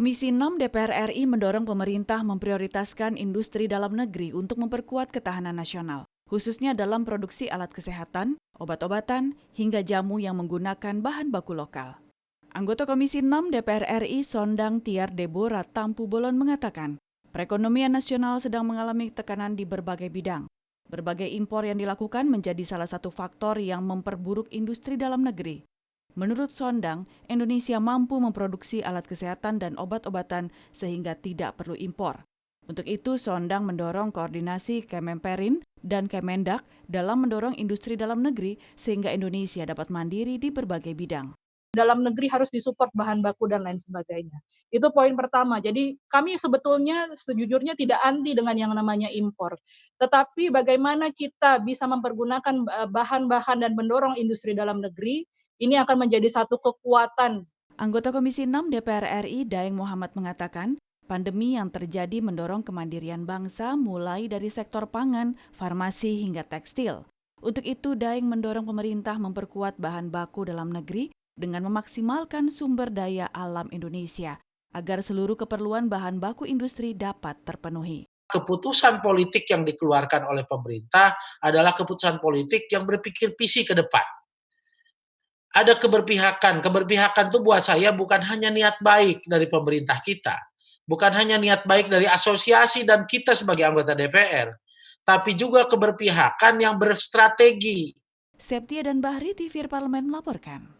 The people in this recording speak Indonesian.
Komisi 6 DPR RI mendorong pemerintah memprioritaskan industri dalam negeri untuk memperkuat ketahanan nasional, khususnya dalam produksi alat kesehatan, obat-obatan, hingga jamu yang menggunakan bahan baku lokal. Anggota Komisi 6 DPR RI Sondang Tiar Deborah Tampu Bolon mengatakan, perekonomian nasional sedang mengalami tekanan di berbagai bidang. Berbagai impor yang dilakukan menjadi salah satu faktor yang memperburuk industri dalam negeri. Menurut Sondang, Indonesia mampu memproduksi alat kesehatan dan obat-obatan sehingga tidak perlu impor. Untuk itu, Sondang mendorong koordinasi Kemenperin dan Kemendak dalam mendorong industri dalam negeri sehingga Indonesia dapat mandiri di berbagai bidang. Dalam negeri harus disupport bahan baku dan lain sebagainya. Itu poin pertama. Jadi kami sebetulnya sejujurnya tidak anti dengan yang namanya impor. Tetapi bagaimana kita bisa mempergunakan bahan-bahan dan mendorong industri dalam negeri, ini akan menjadi satu kekuatan. Anggota Komisi 6 DPR RI Daeng Muhammad mengatakan, pandemi yang terjadi mendorong kemandirian bangsa mulai dari sektor pangan, farmasi hingga tekstil. Untuk itu, Daeng mendorong pemerintah memperkuat bahan baku dalam negeri dengan memaksimalkan sumber daya alam Indonesia agar seluruh keperluan bahan baku industri dapat terpenuhi. Keputusan politik yang dikeluarkan oleh pemerintah adalah keputusan politik yang berpikir visi ke depan. Ada keberpihakan. Keberpihakan itu buat saya bukan hanya niat baik dari pemerintah kita, bukan hanya niat baik dari asosiasi dan kita sebagai anggota DPR, tapi juga keberpihakan yang berstrategi. Septia dan Bahri, TV Parlemen melaporkan.